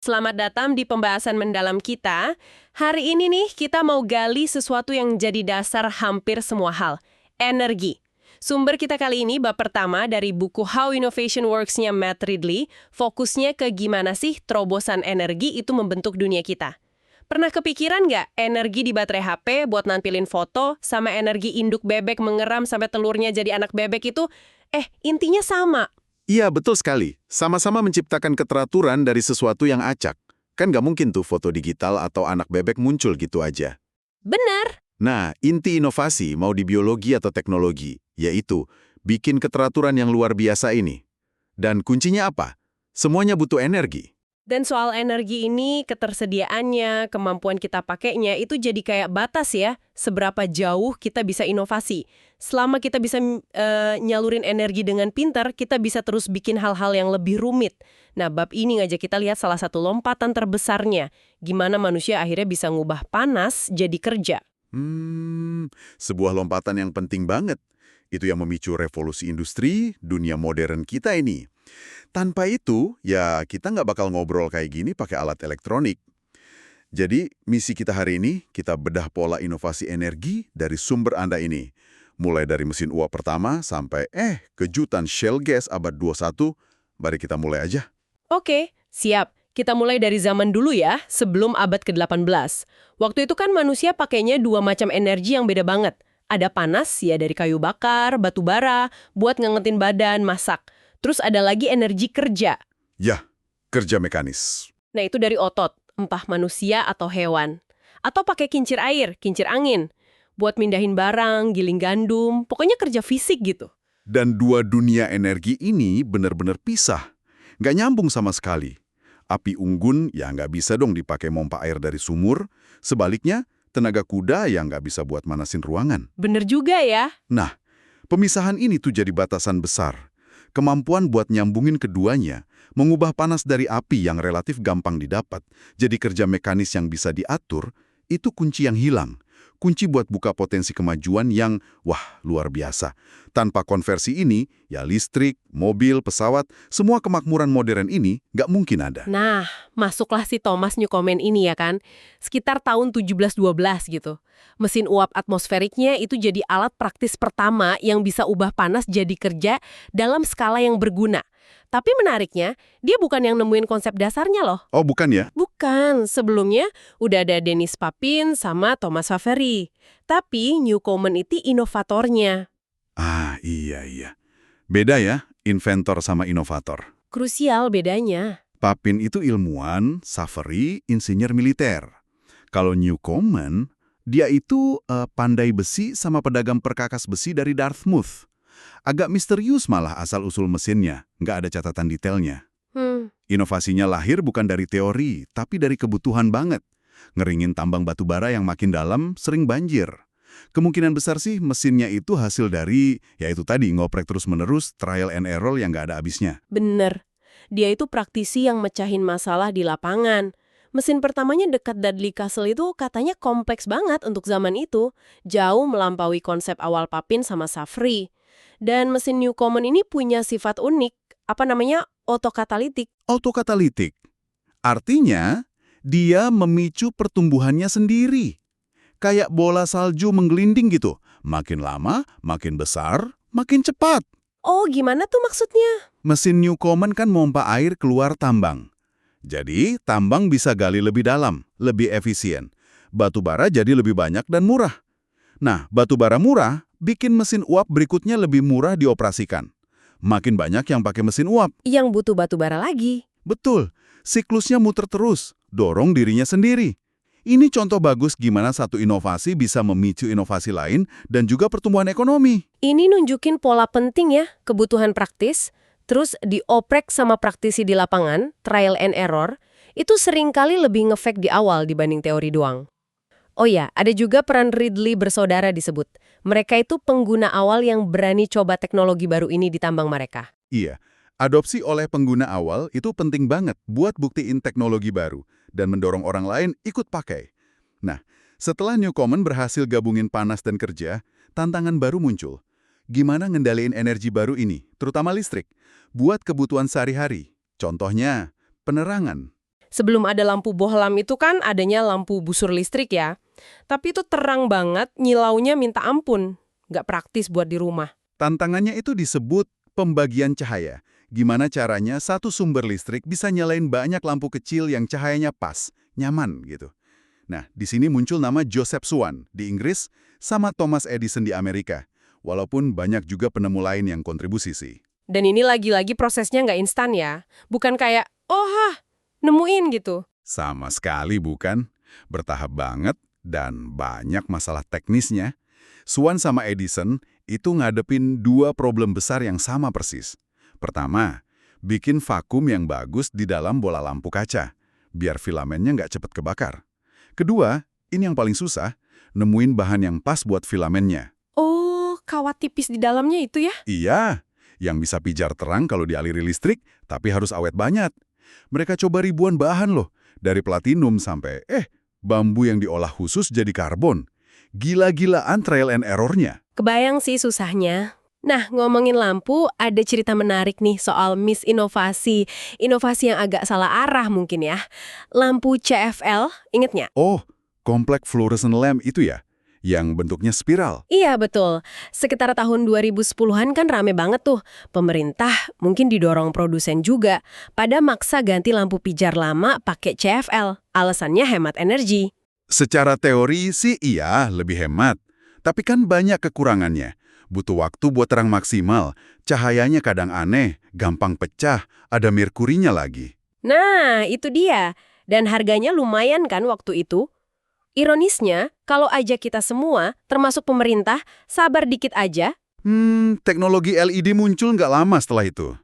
Selamat datang di pembahasan mendalam kita. Hari ini nih kita mau gali sesuatu yang jadi dasar hampir semua hal, energi. Sumber kita kali ini bab pertama dari buku How Innovation Works-nya Matt Ridley, fokusnya ke gimana sih terobosan energi itu membentuk dunia kita. Pernah kepikiran nggak energi di baterai HP buat nampilin foto sama energi induk bebek mengeram sampai telurnya jadi anak bebek itu, intinya sama. Iya, betul sekali. Sama-sama menciptakan keteraturan dari sesuatu yang acak. Kan nggak mungkin tuh foto digital atau anak bebek muncul gitu aja. Benar. Nah, inti inovasi mau di biologi atau teknologi, yaitu bikin keteraturan yang luar biasa ini. Dan kuncinya apa? Semuanya butuh energi. Dan soal energi ini, ketersediaannya, kemampuan kita pakainya, itu jadi kayak batas ya, seberapa jauh kita bisa inovasi. Selama kita bisa nyalurin energi dengan pintar, kita bisa terus bikin hal-hal yang lebih rumit. Nah, bab ini ngajak kita lihat salah satu lompatan terbesarnya, gimana manusia akhirnya bisa ngubah panas jadi kerja. Sebuah lompatan yang penting banget. Itu yang memicu revolusi industri, dunia modern kita ini. Tanpa itu, ya kita nggak bakal ngobrol kayak gini pakai alat elektronik. Jadi, misi kita hari ini, kita bedah pola inovasi energi dari sumber Anda ini. Mulai dari mesin uap pertama sampai, kejutan shale gas abad 21, mari kita mulai aja. Oke, siap. Kita mulai dari zaman dulu ya, sebelum abad ke-18. Waktu itu kan manusia pakainya dua macam energi yang beda banget. Ada panas ya dari kayu bakar, batu bara, buat ngangetin badan, masak. Terus ada lagi energi kerja. Ya, kerja mekanis. Nah itu dari otot, entah manusia atau hewan. Atau pakai kincir air, kincir angin. Buat mindahin barang, giling gandum, pokoknya kerja fisik gitu. Dan dua dunia energi ini benar-benar pisah. Nggak nyambung sama sekali. Api unggun ya nggak bisa dong dipakai mompa air dari sumur. Sebaliknya, tenaga kuda ya nggak bisa buat manasin ruangan. Bener juga ya. Nah, pemisahan ini tuh jadi batasan besar. Kemampuan buat nyambungin keduanya, mengubah panas dari api yang relatif gampang didapat, jadi kerja mekanis yang bisa diatur, itu kunci yang hilang. Kunci buat buka potensi kemajuan yang, luar biasa. Tanpa konversi ini, ya listrik, mobil, pesawat, semua kemakmuran modern ini nggak mungkin ada. Nah, masuklah si Thomas Newcomen ini ya kan. Sekitar tahun 1712 gitu. Mesin uap atmosferiknya itu jadi alat praktis pertama yang bisa ubah panas jadi kerja dalam skala yang berguna. Tapi menariknya, dia bukan yang nemuin konsep dasarnya loh. Oh, bukan ya? Bukan, sebelumnya udah ada Denis Papin sama Thomas Savery. Tapi Newcomen itu inovatornya. Ah, iya. Beda ya, inventor sama inovator. Krusial bedanya. Papin itu ilmuwan, Savery insinyur militer. Kalau Newcomen, dia itu pandai besi sama pedagang perkakas besi dari Dartmouth. Agak misterius malah asal-usul mesinnya, nggak ada catatan detailnya. Inovasinya lahir bukan dari teori, tapi dari kebutuhan banget. Ngeringin tambang batu bara yang makin dalam sering banjir. Kemungkinan besar sih mesinnya itu hasil dari, yaitu tadi ngoprek terus-menerus, trial and error yang nggak ada habisnya. Bener. Dia itu praktisi yang mecahin masalah di lapangan. Mesin pertamanya dekat Dudley Castle itu katanya kompleks banget untuk zaman itu. Jauh melampaui konsep awal Papin sama Savery. Dan mesin Newcomen ini punya sifat unik, otokatalitik. Autokatalitik. Artinya, dia memicu pertumbuhannya sendiri. Kayak bola salju menggelinding gitu. Makin lama, makin besar, makin cepat. Oh, gimana tuh maksudnya? Mesin Newcomen kan mompa air keluar tambang. Jadi, tambang bisa gali lebih dalam, lebih efisien. Batu bara jadi lebih banyak dan murah. Nah, batu bara murah bikin mesin uap berikutnya lebih murah dioperasikan. Makin banyak yang pakai mesin uap. Yang butuh batu bara lagi. Betul, siklusnya muter terus, dorong dirinya sendiri. Ini contoh bagus gimana satu inovasi bisa memicu inovasi lain dan juga pertumbuhan ekonomi. Ini nunjukin pola penting ya, kebutuhan praktis, terus dioprek sama praktisi di lapangan, trial and error, itu seringkali lebih ngefek di awal dibanding teori doang. Oh ya, ada juga peran Ridley bersaudara disebut. Mereka itu pengguna awal yang berani coba teknologi baru ini di tambang mereka. Iya, adopsi oleh pengguna awal itu penting banget buat buktiin teknologi baru dan mendorong orang lain ikut pakai. Nah, setelah Newcomen berhasil gabungin panas dan kerja, tantangan baru muncul. Gimana ngendaliin energi baru ini, terutama listrik, buat kebutuhan sehari-hari? Contohnya, penerangan. Sebelum ada lampu bohlam itu kan adanya lampu busur listrik ya. Tapi itu terang banget, nyilaunya minta ampun. Nggak praktis buat di rumah. Tantangannya itu disebut pembagian cahaya. Gimana caranya satu sumber listrik bisa nyalain banyak lampu kecil yang cahayanya pas, nyaman gitu. Nah, di sini muncul nama Joseph Swan di Inggris sama Thomas Edison di Amerika. Walaupun banyak juga penemu lain yang kontribusi sih. Dan ini lagi-lagi prosesnya nggak instan ya. Bukan kayak, nemuin gitu. Sama sekali bukan. Bertahap banget dan banyak masalah teknisnya. Swan sama Edison itu ngadepin dua problem besar yang sama persis. Pertama, bikin vakum yang bagus di dalam bola lampu kaca, biar filamennya nggak cepat kebakar. Kedua, ini yang paling susah, nemuin bahan yang pas buat filamennya. Oh, kawat tipis di dalamnya itu ya? Iya, yang bisa pijar terang kalau dialiri listrik, tapi harus awet banget. Mereka coba ribuan bahan loh, dari platinum sampai, bambu yang diolah khusus jadi karbon. Gila-gilaan trial and error-nya. Kebayang sih susahnya. Nah, ngomongin lampu, ada cerita menarik nih soal misinovasi. Inovasi yang agak salah arah mungkin ya. Lampu CFL, inget nggak? Oh, komplek fluorescent lamp itu ya? Yang bentuknya spiral. Iya, betul. Sekitar tahun 2010-an kan rame banget tuh. Pemerintah mungkin didorong produsen juga pada maksa ganti lampu pijar lama pakai CFL. Alasannya hemat energi. Secara teori sih iya, lebih hemat. Tapi kan banyak kekurangannya. Butuh waktu buat terang maksimal, cahayanya kadang aneh, gampang pecah, ada merkurinya lagi. Nah, itu dia. Dan harganya lumayan kan waktu itu. Ironisnya, kalau aja kita semua, termasuk pemerintah, sabar dikit aja. Teknologi LED muncul nggak lama setelah itu.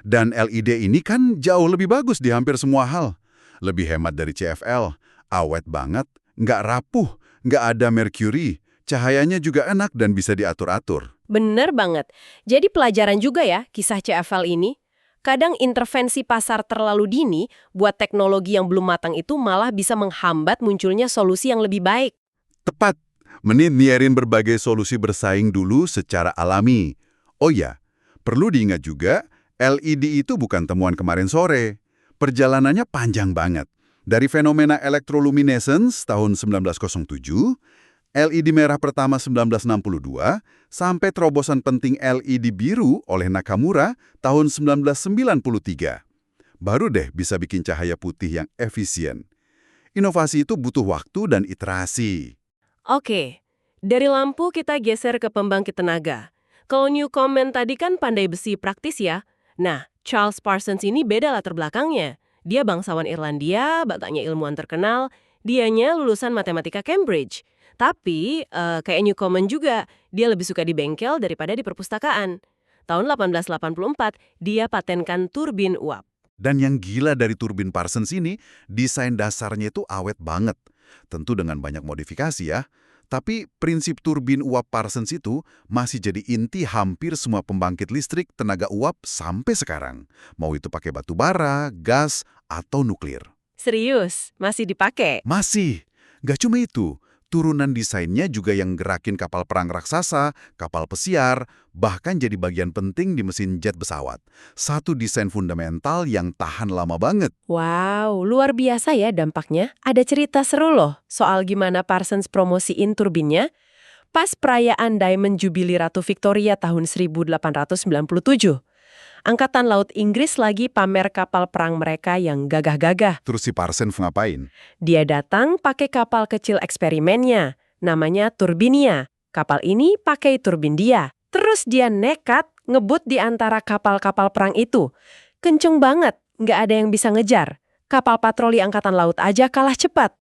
Dan LED ini kan jauh lebih bagus di hampir semua hal. Lebih hemat dari CFL, awet banget, nggak rapuh, nggak ada merkuri, cahayanya juga enak dan bisa diatur-atur. Bener banget. Jadi pelajaran juga ya kisah CFL ini. Kadang intervensi pasar terlalu dini buat teknologi yang belum matang itu malah bisa menghambat munculnya solusi yang lebih baik. Tepat, niarin berbagai solusi bersaing dulu secara alami. Oh ya, perlu diingat juga, LED itu bukan temuan kemarin sore. Perjalanannya panjang banget. Dari fenomena electroluminescence tahun 1907, LED merah pertama 1962, sampai terobosan penting LED biru oleh Nakamura tahun 1993. Baru deh bisa bikin cahaya putih yang efisien. Inovasi itu butuh waktu dan iterasi. Oke, dari lampu kita geser ke pembangkit tenaga. Kalau Newcomen tadi kan pandai besi praktis ya. Nah, Charles Parsons ini beda latar belakangnya. Dia bangsawan Irlandia, bapaknya ilmuwan terkenal, dianya lulusan matematika Cambridge. Tapi, kayak Newcomen juga, dia lebih suka di bengkel daripada di perpustakaan. Tahun 1884, dia patenkan turbin uap. Dan yang gila dari turbin Parsons ini, desain dasarnya itu awet banget. Tentu dengan banyak modifikasi ya. Tapi prinsip turbin uap Parsons itu masih jadi inti hampir semua pembangkit listrik tenaga uap sampai sekarang. Mau itu pakai batu bara, gas, atau nuklir. Serius? Masih dipakai? Masih. Gak cuma itu. Turunan desainnya juga yang gerakin kapal perang raksasa, kapal pesiar, bahkan jadi bagian penting di mesin jet pesawat. Satu desain fundamental yang tahan lama banget. Wow, luar biasa ya dampaknya. Ada cerita seru loh soal gimana Parsons promosiin turbinnya. Pas perayaan Diamond Jubilee Ratu Victoria tahun 1897. Angkatan Laut Inggris lagi pamer kapal perang mereka yang gagah-gagah. Terus si Parsons ngapain? Dia datang pakai kapal kecil eksperimennya, namanya Turbinia. Kapal ini pakai turbin dia. Terus dia nekat ngebut di antara kapal-kapal perang itu. Kenceng banget, nggak ada yang bisa ngejar. Kapal patroli Angkatan Laut aja kalah cepat.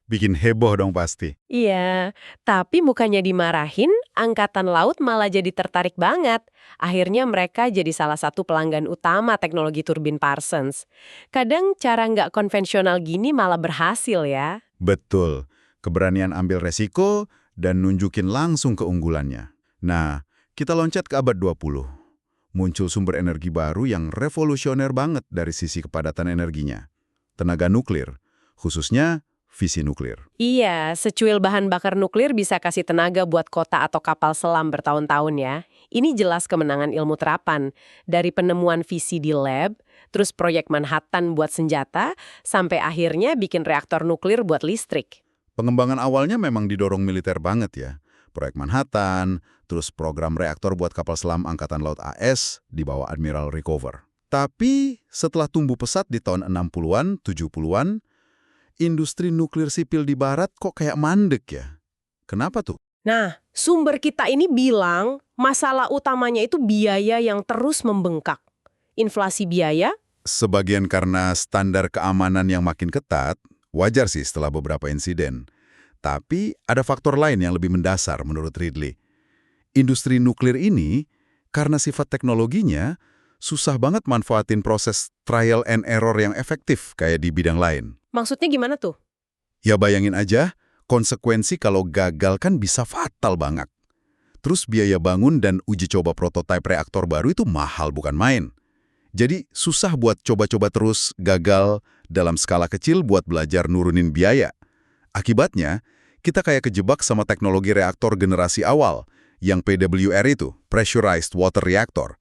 Bikin heboh dong pasti. Iya, tapi bukannya dimarahin, Angkatan Laut malah jadi tertarik banget. Akhirnya mereka jadi salah satu pelanggan utama teknologi turbin Parsons. Kadang cara nggak konvensional gini malah berhasil ya. Betul. Keberanian ambil resiko dan nunjukin langsung keunggulannya. Nah, kita loncat ke abad 20. Muncul sumber energi baru yang revolusioner banget dari sisi kepadatan energinya. Tenaga nuklir, khususnya fisi nuklir. Iya, secuil bahan bakar nuklir bisa kasih tenaga buat kota atau kapal selam bertahun-tahun ya. Ini jelas kemenangan ilmu terapan. Dari penemuan fisi di lab, terus proyek Manhattan buat senjata, sampai akhirnya bikin reaktor nuklir buat listrik. Pengembangan awalnya memang didorong militer banget ya. Proyek Manhattan, terus program reaktor buat kapal selam Angkatan Laut AS di bawah Admiral Rickover. Tapi setelah tumbuh pesat di tahun 60-an, 70-an, industri nuklir sipil di barat kok kayak mandek ya? Kenapa tuh? Nah, sumber kita ini bilang masalah utamanya itu biaya yang terus membengkak. Inflasi biaya. Sebagian karena standar keamanan yang makin ketat, wajar sih setelah beberapa insiden. Tapi ada faktor lain yang lebih mendasar menurut Ridley. Industri nuklir ini, karena sifat teknologinya, susah banget manfaatin proses trial and error yang efektif kayak di bidang lain. Maksudnya gimana tuh? Ya bayangin aja, konsekuensi kalau gagal kan bisa fatal banget. Terus biaya bangun dan uji coba prototipe reaktor baru itu mahal bukan main. Jadi susah buat coba-coba terus gagal dalam skala kecil buat belajar nurunin biaya. Akibatnya, kita kayak kejebak sama teknologi reaktor generasi awal, yang PWR itu, Pressurized Water Reactor.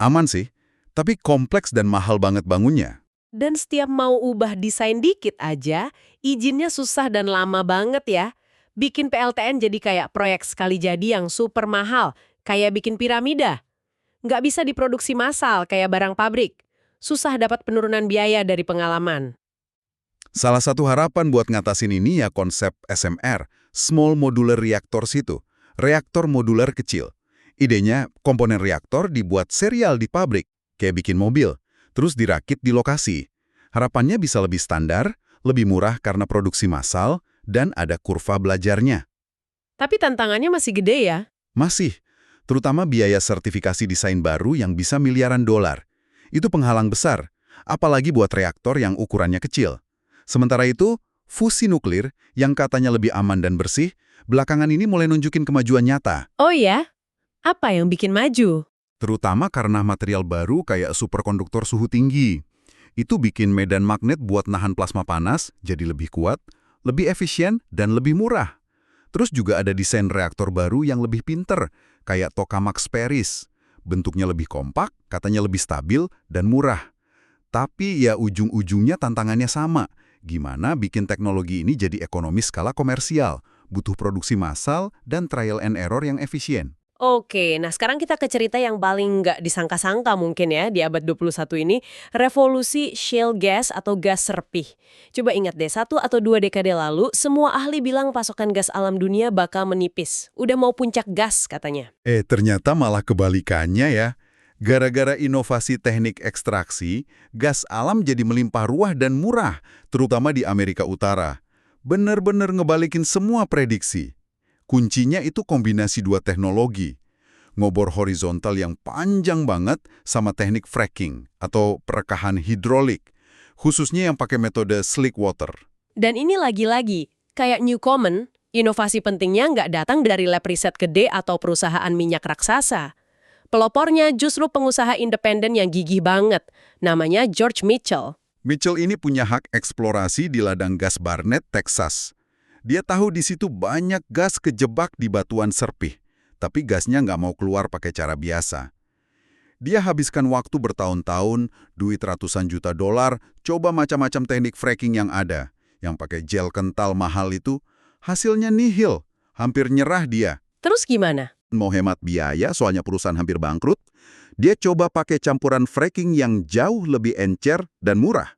Aman sih, tapi kompleks dan mahal banget bangunnya. Dan setiap mau ubah desain dikit aja, izinnya susah dan lama banget ya. Bikin PLTN jadi kayak proyek sekali jadi yang super mahal, kayak bikin piramida. Nggak bisa diproduksi massal kayak barang pabrik. Susah dapat penurunan biaya dari pengalaman. Salah satu harapan buat ngatasin ini ya konsep SMR, Small Modular Reactors itu, reaktor modular kecil. Idenya, komponen reaktor dibuat serial di pabrik, kayak bikin mobil, terus dirakit di lokasi. Harapannya bisa lebih standar, lebih murah karena produksi massal, dan ada kurva belajarnya. Tapi tantangannya masih gede ya? Masih, terutama biaya sertifikasi desain baru yang bisa miliaran dolar. Itu penghalang besar, apalagi buat reaktor yang ukurannya kecil. Sementara itu, fusi nuklir yang katanya lebih aman dan bersih, belakangan ini mulai nunjukin kemajuan nyata. Oh ya? Apa yang bikin maju? Terutama karena material baru kayak superkonduktor suhu tinggi. Itu bikin medan magnet buat nahan plasma panas jadi lebih kuat, lebih efisien, dan lebih murah. Terus juga ada desain reaktor baru yang lebih pinter, kayak Tokamak Paris. Bentuknya lebih kompak, katanya lebih stabil, dan murah. Tapi ya ujung-ujungnya tantangannya sama. Gimana bikin teknologi ini jadi ekonomis skala komersial, butuh produksi massal, dan trial and error yang efisien. Oke, nah sekarang kita ke cerita yang paling nggak disangka-sangka mungkin ya di abad 21 ini, revolusi shale gas atau gas serpih. Coba ingat deh, 1 atau 2 dekade lalu, semua ahli bilang pasokan gas alam dunia bakal menipis. Udah mau puncak gas katanya. Ternyata malah kebalikannya ya. Gara-gara inovasi teknik ekstraksi, gas alam jadi melimpah ruah dan murah, terutama di Amerika Utara. Bener-bener ngebalikin semua prediksi. Kuncinya itu kombinasi dua teknologi. Ngobor horizontal yang panjang banget sama teknik fracking atau perekahan hidrolik, khususnya yang pakai metode slick water. Dan ini lagi-lagi, kayak Newcomen, inovasi pentingnya nggak datang dari lab riset gede atau perusahaan minyak raksasa. Pelopornya justru pengusaha independen yang gigih banget, namanya George Mitchell. Mitchell ini punya hak eksplorasi di ladang gas Barnett, Texas. Dia tahu di situ banyak gas kejebak di batuan serpih, tapi gasnya nggak mau keluar pakai cara biasa. Dia habiskan waktu bertahun-tahun, duit ratusan juta dolar, coba macam-macam teknik fracking yang ada. Yang pakai gel kental mahal itu, hasilnya nihil, hampir nyerah dia. Terus gimana? Mau hemat biaya, soalnya perusahaan hampir bangkrut, dia coba pakai campuran fracking yang jauh lebih encer dan murah.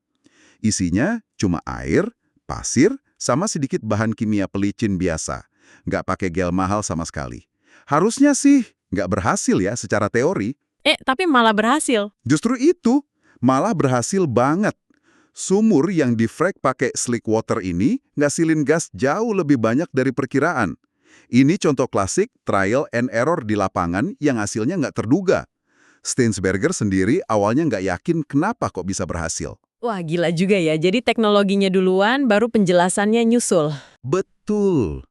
Isinya cuma air, pasir, sama sedikit bahan kimia pelicin biasa. Nggak pakai gel mahal sama sekali. Harusnya sih nggak berhasil ya secara teori. Tapi malah berhasil. Justru itu, malah berhasil banget. Sumur yang di-frack pakai slick water ini ngasilin gas jauh lebih banyak dari perkiraan. Ini contoh klasik trial and error di lapangan yang hasilnya nggak terduga. Steinsberger sendiri awalnya nggak yakin kenapa kok bisa berhasil. Wah, gila juga ya. Jadi teknologinya duluan, baru penjelasannya nyusul. Betul.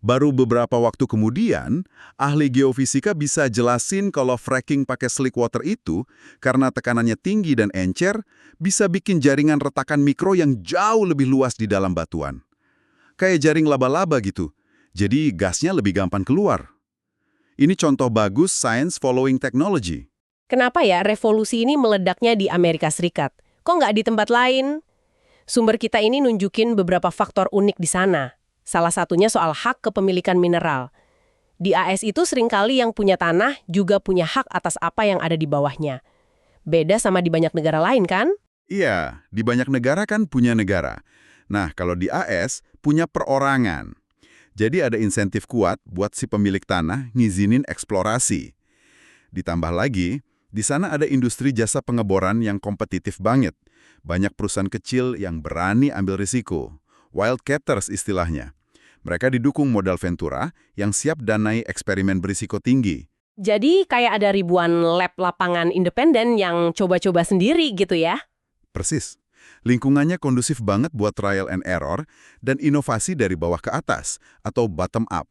Baru beberapa waktu kemudian, ahli geofisika bisa jelasin kalau fracking pakai slick water itu, karena tekanannya tinggi dan encer, bisa bikin jaringan retakan mikro yang jauh lebih luas di dalam batuan. Kayak jaring laba-laba gitu. Jadi gasnya lebih gampang keluar. Ini contoh bagus science following technology. Kenapa ya revolusi ini meledaknya di Amerika Serikat? Kok nggak di tempat lain? Sumber kita ini nunjukin beberapa faktor unik di sana. Salah satunya soal hak kepemilikan mineral. Di AS itu seringkali yang punya tanah juga punya hak atas apa yang ada di bawahnya. Beda sama di banyak negara lain kan? Iya, di banyak negara kan punya negara. Nah, kalau di AS punya perorangan. Jadi ada insentif kuat buat si pemilik tanah ngizinin eksplorasi. Ditambah lagi, di sana ada industri jasa pengeboran yang kompetitif banget. Banyak perusahaan kecil yang berani ambil risiko. Wildcatters istilahnya. Mereka didukung modal ventura yang siap danai eksperimen berisiko tinggi. Jadi kayak ada ribuan lab lapangan independen yang coba-coba sendiri gitu ya? Persis. Lingkungannya kondusif banget buat trial and error dan inovasi dari bawah ke atas atau bottom up.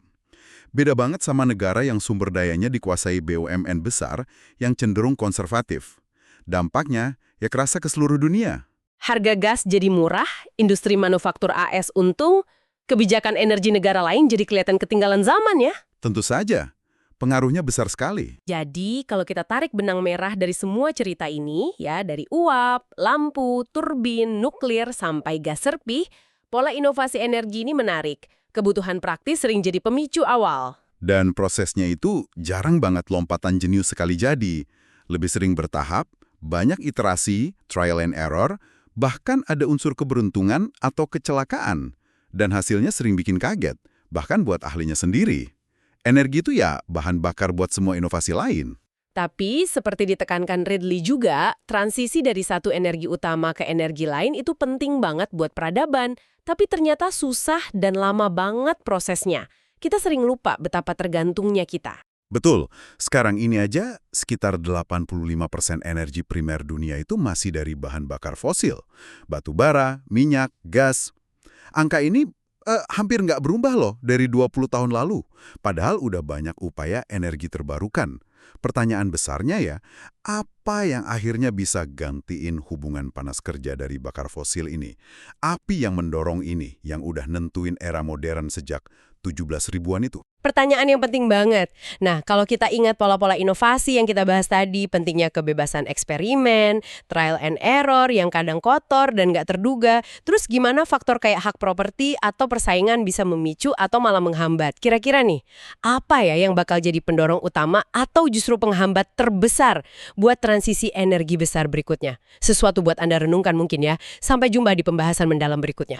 Beda banget sama negara yang sumber dayanya dikuasai BUMN besar yang cenderung konservatif. Dampaknya ya kerasa ke seluruh dunia. Harga gas jadi murah, industri manufaktur AS untung, kebijakan energi negara lain jadi kelihatan ketinggalan zaman ya? Tentu saja, pengaruhnya besar sekali. Jadi kalau kita tarik benang merah dari semua cerita ini, ya dari uap, lampu, turbin, nuklir, sampai gas serpih, pola inovasi energi ini menarik. Kebutuhan praktis sering jadi pemicu awal. Dan prosesnya itu jarang banget lompatan jenius sekali jadi. Lebih sering bertahap, banyak iterasi, trial and error, bahkan ada unsur keberuntungan atau kecelakaan. Dan hasilnya sering bikin kaget, bahkan buat ahlinya sendiri. Energi itu ya bahan bakar buat semua inovasi lain. Tapi, seperti ditekankan Ridley juga, transisi dari satu energi utama ke energi lain itu penting banget buat peradaban, tapi ternyata susah dan lama banget prosesnya. Kita sering lupa betapa tergantungnya kita. Betul, sekarang ini aja sekitar 85% energi primer dunia itu masih dari bahan bakar fosil. Batu bara, minyak, gas. Angka ini hampir nggak berubah loh dari 20 tahun lalu. Padahal udah banyak upaya energi terbarukan. Pertanyaan besarnya ya, apa yang akhirnya bisa gantiin hubungan panas kerja dari bakar fosil ini? Api yang mendorong ini, yang udah nentuin era modern sejak 17 ribuan itu. Pertanyaan yang penting banget. Nah, kalau kita ingat pola-pola inovasi yang kita bahas tadi, pentingnya kebebasan eksperimen, trial and error yang kadang kotor dan nggak terduga, terus gimana faktor kayak hak properti atau persaingan bisa memicu atau malah menghambat? Kira-kira nih, apa ya yang bakal jadi pendorong utama atau justru penghambat terbesar buat transisi energi besar berikutnya? Sesuatu buat Anda renungkan mungkin ya. Sampai jumpa di pembahasan mendalam berikutnya.